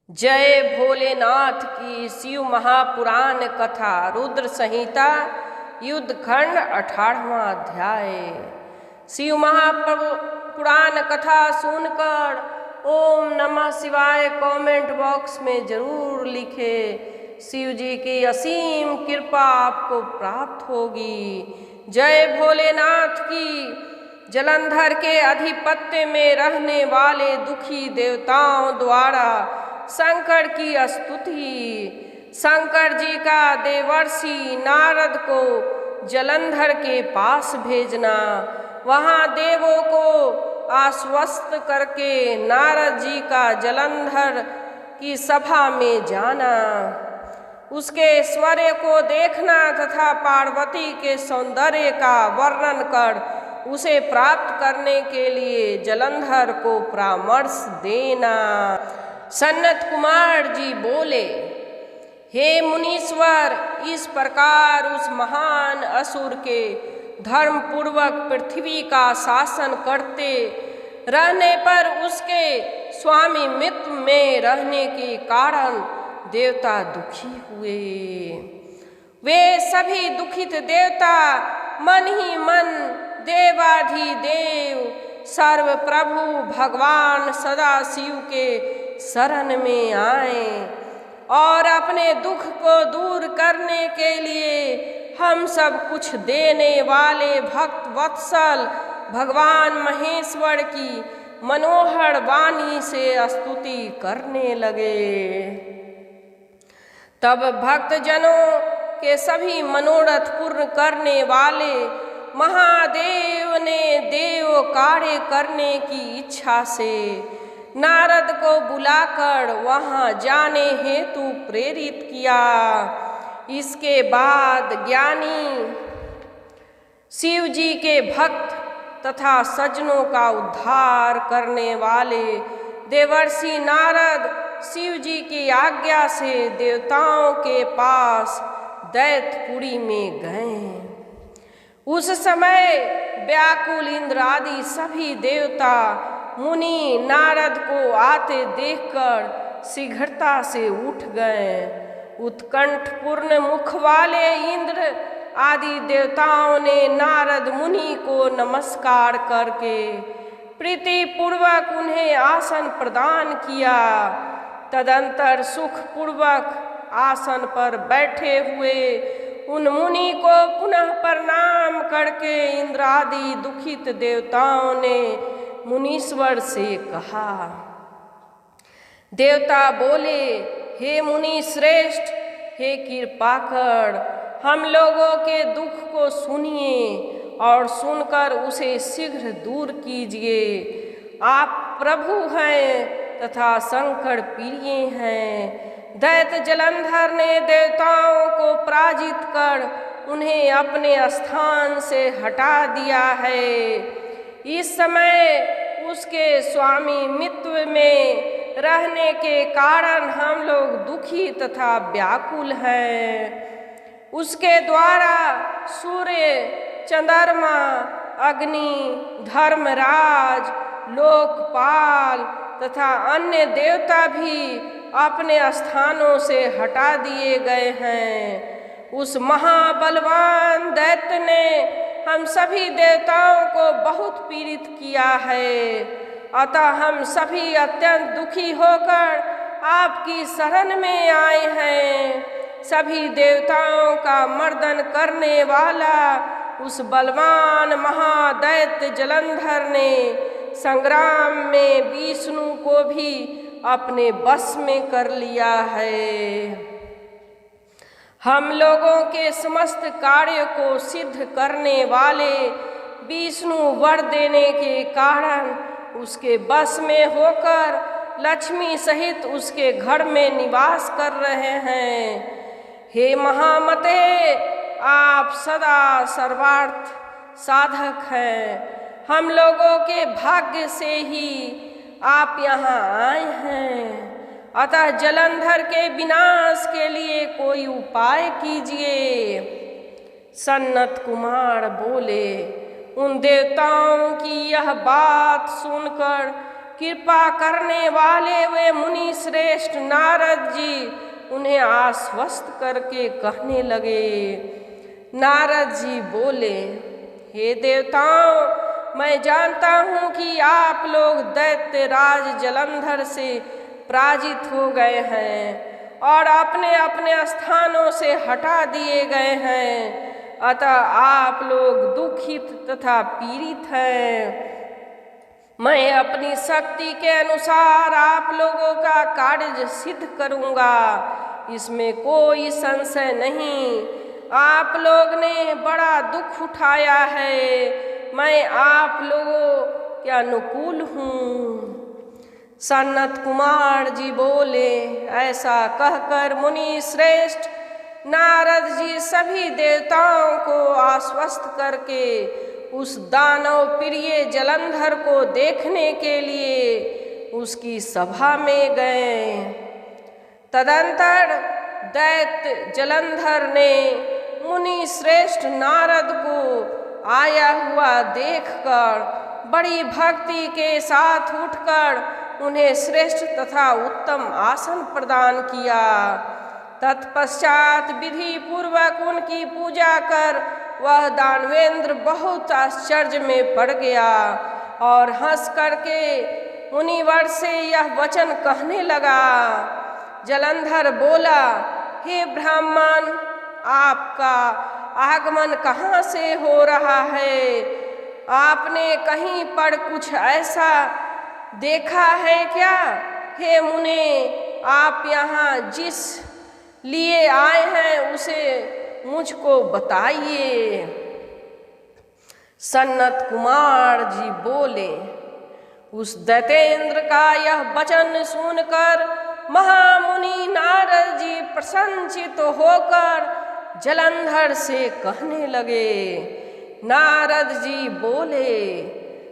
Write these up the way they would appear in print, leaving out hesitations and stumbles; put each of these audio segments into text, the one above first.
जय भोलेनाथ की शिव महापुराण कथा रुद्र संहिता युद्ध खंड 18वां अध्याय। शिव महापुराण कथा सुनकर ओम नमः शिवाय कमेंट बॉक्स में जरूर लिखे। शिव जी की असीम कृपा आपको प्राप्त होगी। जय भोलेनाथ की। जलंधर के अधिपत्य में रहने वाले दुखी देवताओं द्वारा शंकर की स्तुति। शंकर जी का देवर्षि नारद को जलंधर के पास भेजना, वहां देवों को आश्वस्त करके नारद जी का जलंधर की सभा में जाना, उसके ऐश्वर्य को देखना तथा पार्वती के सौंदर्य का वर्णन कर उसे प्राप्त करने के लिए जलंधर को परामर्श देना। सनत कुमार जी बोले, हे मुनीश्वर, इस प्रकार उस महान असुर के धर्म पूर्वक पृथ्वी का शासन करते रहने पर उसके स्वामी मित्र में रहने के कारण देवता दुखी हुए। वे सभी दुखित देवता मन ही मन देवाधिदेव सर्व प्रभु भगवान सदाशिव के शरण में आए और अपने दुख को दूर करने के लिए हम सब कुछ देने वाले भक्त वत्सल भगवान महेश्वर की मनोहर वाणी से स्तुति करने लगे। तब भक्तजनों के सभी मनोरथ पूर्ण करने वाले महादेव ने देव कार्य करने की इच्छा से नारद को बुलाकर वहां जाने हेतु प्रेरित किया। इसके बाद ज्ञानी शिव जी के भक्त तथा सज्जनों का उद्धार करने वाले देवर्षि नारद शिव जी की आज्ञा से देवताओं के पास दैत्यपुरी में गए। उस समय व्याकुल इंद्र आदि सभी देवता मुनि नारद को आते देखकर शीघ्रता से उठ गए। उत्कंठपूर्ण मुख वाले इंद्र आदि देवताओं ने नारद मुनि को नमस्कार करके प्रीति पूर्वक उन्हें आसन प्रदान किया। तदंतर सुख पूर्वक आसन पर बैठे हुए उन मुनि को पुनः प्रणाम करके इंद्र आदि दुखित देवताओं ने मुनीश्वर से कहा। देवता बोले, हे मुनि श्रेष्ठ, हे कृपाकर, हम लोगों के दुख को सुनिए और सुनकर उसे शीघ्र दूर कीजिए। आप प्रभु हैं तथा शंकर प्रिय हैं। दैत्य जलंधर ने देवताओं को पराजित कर उन्हें अपने स्थान से हटा दिया है। इस समय उसके स्वामी मित्र में रहने के कारण हम लोग दुखी तथा व्याकुल हैं। उसके द्वारा सूर्य, चंद्रमा, अग्नि, धर्मराज, लोकपाल तथा अन्य देवता भी अपने स्थानों से हटा दिए गए हैं। उस महाबलवान दैत्य ने हम सभी देवताओं को बहुत पीड़ित किया है। अतः हम सभी अत्यंत दुखी होकर आपकी शरण में आए हैं। सभी देवताओं का मर्दन करने वाला उस बलवान महादैत्य जलंधर ने संग्राम में विष्णु को भी अपने बस में कर लिया है। हम लोगों के समस्त कार्य को सिद्ध करने वाले विष्णु वर देने के कारण उसके बस में होकर लक्ष्मी सहित उसके घर में निवास कर रहे हैं। हे महामते, आप सदा सर्वार्थ साधक हैं। हम लोगों के भाग्य से ही आप यहाँ आए हैं। अतः जलंधर के विनाश के लिए कोई उपाय कीजिए। सन्नत कुमार बोले, उन देवताओं की यह बात सुनकर कृपा करने वाले वे मुनि श्रेष्ठ नारद जी उन्हें आश्वस्त करके कहने लगे। नारद जी बोले, हे देवताओं, मैं जानता हूँ कि आप लोग दैत्यराज जलंधर से पराजित हो गए हैं और अपने अपने स्थानों से हटा दिए गए हैं, अतः आप लोग दुखित तथा पीड़ित हैं। मैं अपनी शक्ति के अनुसार आप लोगों का कार्य सिद्ध करूँगा, इसमें कोई संशय नहीं। आप लोग ने बड़ा दुख उठाया है, मैं आप लोगों के अनुकूल हूँ। सनत कुमार जी बोले, ऐसा कहकर मुनि श्रेष्ठ नारद जी सभी देवताओं को आश्वस्त करके उस दानव प्रिय जलंधर को देखने के लिए उसकी सभा में गए। तदंतर दैत्य जलंधर ने मुनि श्रेष्ठ नारद को आया हुआ देखकर बड़ी भक्ति के साथ उठकर उन्हें श्रेष्ठ तथा उत्तम आसन प्रदान किया। तत्पश्चात विधि पूर्वक उनकी पूजा कर वह दानवेंद्र बहुत आश्चर्य में पड़ गया और हंस करके मुनिवर से यह वचन कहने लगा। जलंधर बोला, हे ब्राह्मण, आपका आगमन कहाँ से हो रहा है? आपने कहीं पर कुछ ऐसा देखा है क्या? हे मुने, आप यहाँ जिस लिए आए हैं उसे मुझको बताइए। सनत कुमार जी बोले, उस दैतेंद्र का यह वचन सुनकर महामुनि नारद जी प्रसन्नचित होकर जलंधर से कहने लगे। नारद जी बोले,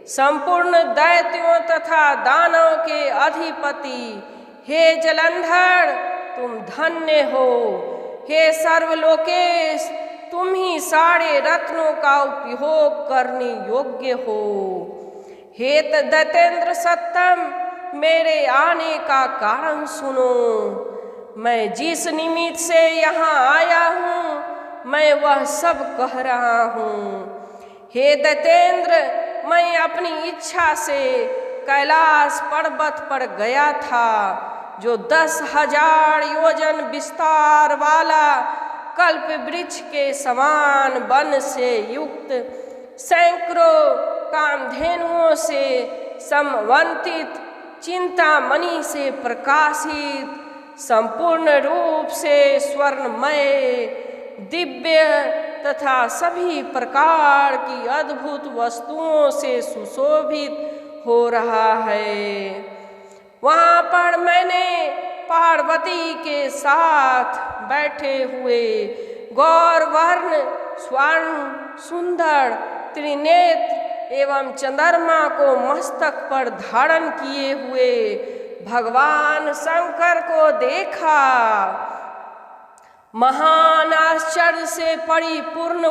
संपूर्ण दैत्यों तथा दानव के अधिपति हे जलंधर, तुम धन्य हो। हे सर्वलोकेश, तुम ही सारे रत्नों का उपयोग करने योग्य हो। हे दैतेंद्र सत्तम, मेरे आने का कारण सुनो। मैं जिस निमित्त से यहाँ आया हूँ मैं वह सब कह रहा हूँ। हे दैतेंद्र, मैं अपनी इच्छा से कैलाश पर्वत पर गया था, जो 10,000 योजन विस्तार वाला कल्प वृक्ष के समान वन से युक्त सैकड़ों कामधेनुओं से समवंतित चिंतामणि से प्रकाशित संपूर्ण रूप से स्वर्णमय दिव्य तथा सभी प्रकार की अद्भुत वस्तुओं से सुशोभित हो रहा है। वहाँ पर मैंने पार्वती के साथ बैठे हुए गौरवर्ण स्वर्ण सुंदर त्रिनेत्र एवं चंद्रमा को मस्तक पर धारण किए हुए भगवान शंकर को देखा। महान आश्चर्य से परिपूर्ण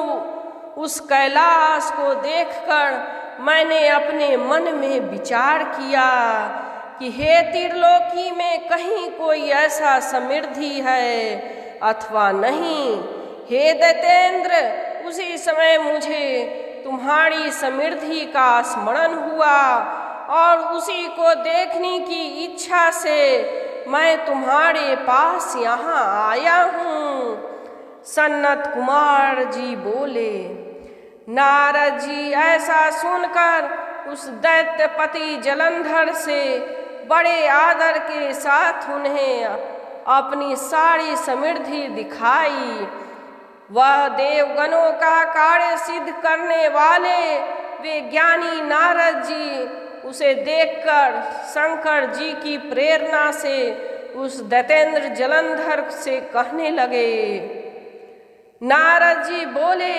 उस कैलाश को देखकर मैंने अपने मन में विचार किया कि हे त्रिलोकी में कहीं कोई ऐसा समृद्धि है अथवा नहीं। हे दैतेंद्र, उसी समय मुझे तुम्हारी समृद्धि का स्मरण हुआ और उसी को देखने की इच्छा से मैं तुम्हारे पास यहाँ आया हूँ। सनत कुमार जी बोले। नारद जी ऐसा सुनकर उस दैत्यपति जलंधर से बड़े आदर के साथ उन्हें अपनी सारी समृद्धि दिखाई। वह देवगणों का कार्य सिद्ध करने वाले वे ज्ञानी नारद जी उसे देखकर शंकर जी की प्रेरणा से उस दैतेंद्र जलंधर से कहने लगे। नारद जी बोले,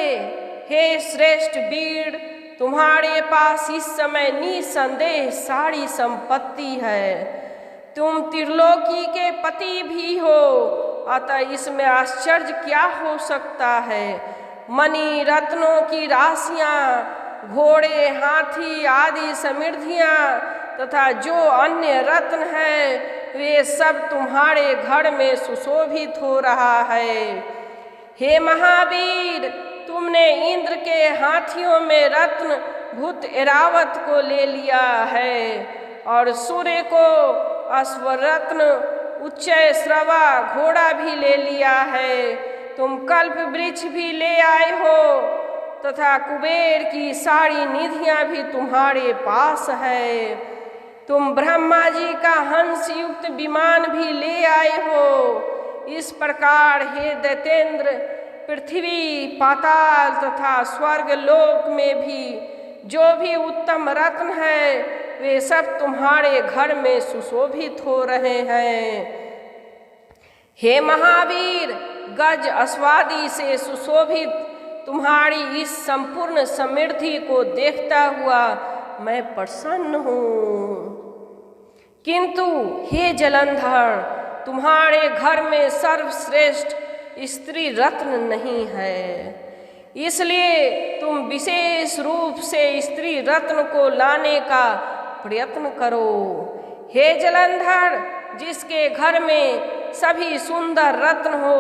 हे श्रेष्ठ वीर, तुम्हारे पास इस समय निसंदेह सारी संपत्ति है। तुम त्रिलोकी के पति भी हो, अतः इसमें आश्चर्य क्या हो सकता है। मणि रत्नों की राशियाँ, घोड़े हाथी आदि समृद्धियाँ तथा जो अन्य रत्न है वे सब तुम्हारे घर में सुशोभित हो रहा है। हे महावीर, तुमने इंद्र के हाथियों में रत्न भूत ऐरावत को ले लिया है और सूर्य को अश्वरत्न उच्चय श्रवा घोड़ा भी ले लिया है। तुम कल्प वृक्ष भी ले आए हो तथा कुबेर की सारी निधियां भी तुम्हारे पास है। तुम ब्रह्मा जी का हंस युक्त विमान भी ले आए हो। इस प्रकार हे दैतेंद्र, पृथ्वी, पाताल तथा स्वर्ग लोक में भी जो भी उत्तम रत्न है वे सब तुम्हारे घर में सुशोभित हो रहे हैं। हे महावीर, गज अश्वादि से सुशोभित तुम्हारी इस संपूर्ण समृद्धि को देखता हुआ मैं प्रसन्न हूँ। किंतु हे जलंधर, तुम्हारे घर में सर्वश्रेष्ठ स्त्री रत्न नहीं है, इसलिए तुम विशेष रूप से स्त्री रत्न को लाने का प्रयत्न करो। हे जलंधर, जिसके घर में सभी सुंदर रत्न हो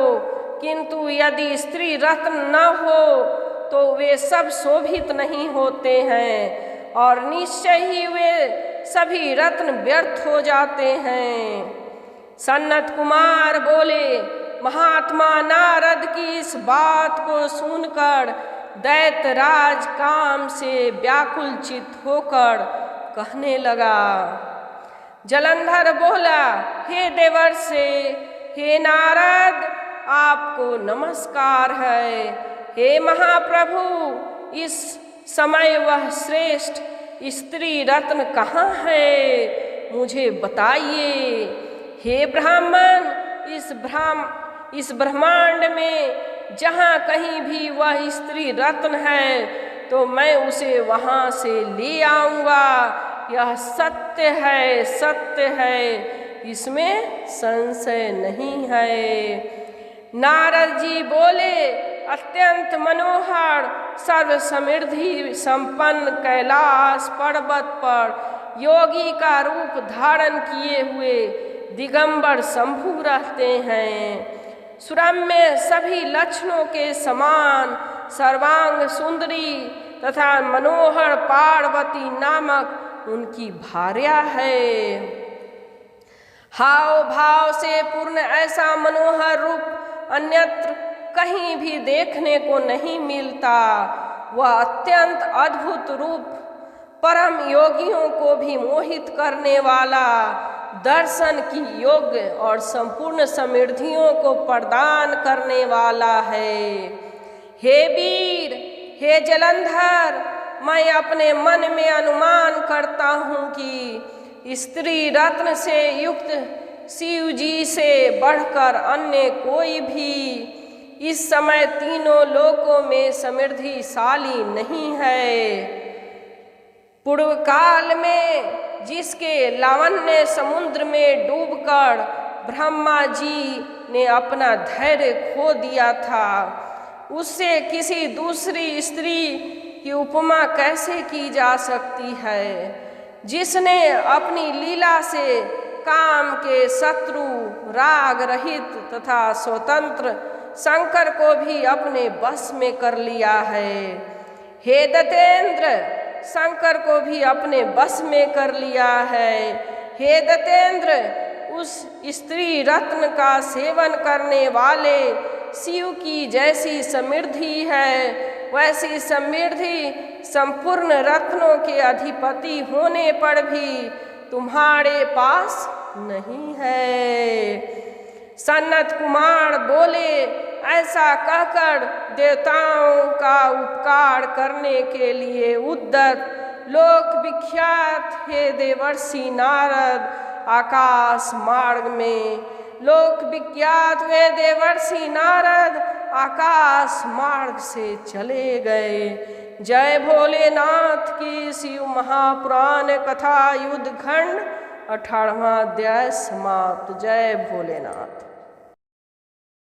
किंतु यदि स्त्री रत्न न हो तो वे सब शोभित नहीं होते हैं और निश्चय ही वे सभी रत्न व्यर्थ हो जाते हैं। सनत कुमार बोले, महात्मा नारद की इस बात को सुनकर दैत्यराज काम से व्याकुल चित्त होकर कहने लगा। जलंधर बोला, हे देवर्षि, हे नारद, आपको नमस्कार है। हे महाप्रभु, इस समय वह श्रेष्ठ स्त्री रत्न कहाँ है, मुझे बताइए। हे ब्राह्मण, इस ब्रह्मांड में जहाँ कहीं भी वह स्त्री रत्न है तो मैं उसे वहाँ से ले आऊँगा। यह सत्य है, सत्य है, इसमें संशय नहीं है। नारद जी बोले, अत्यंत मनोहर सर्व समृद्धि संपन्न कैलाश पर्वत पर योगी का रूप धारण किए हुए दिगंबर शंभु रहते हैं। सुरम्य सभी लक्षणों के समान सर्वांग सुंदरी तथा मनोहर पार्वती नामक उनकी भार्या है। हाव भाव से पूर्ण ऐसा मनोहर रूप अन्यत्र कहीं भी देखने को नहीं मिलता। वह अत्यंत अद्भुत रूप परम योगियों को भी मोहित करने वाला, दर्शन की योग्य और संपूर्ण समृद्धियों को प्रदान करने वाला है। हे वीर, हे जलंधर, मैं अपने मन में अनुमान करता हूँ कि स्त्री रत्न से युक्त शिव जी से बढ़कर अन्य कोई भी इस समय तीनों लोकों में समृद्धिशाली नहीं है। पूर्व काल में जिसके लावण्य समुद्र में डूबकर ब्रह्मा जी ने अपना धैर्य खो दिया था, उससे किसी दूसरी स्त्री की उपमा कैसे की जा सकती है, जिसने अपनी लीला से काम के शत्रु, राग रहित तथा स्वतंत्र शंकर को भी अपने बस में कर लिया है। हे दत्तेंद्र, शंकर को भी अपने बस में कर लिया है। हे दत्तेंद्र, उस स्त्री रत्न का सेवन करने वाले शिव की जैसी समृद्धि है, वैसी समृद्धि संपूर्ण रत्नों के अधिपति होने पर भी तुम्हारे पास नहीं है। सनत कुमार बोले, ऐसा कहकर देवताओं का उपकार करने के लिए उद्यत लोक विख्यात हे देवर्षि नारद आकाश मार्ग में, लोक विख्यात वे देवर्षि नारद आकाश मार्ग से चले गए। जय भोलेनाथ की। शिव महापुराण कथा युद्ध खंड 18वां अध्याय समाप्त। जय भोलेनाथ।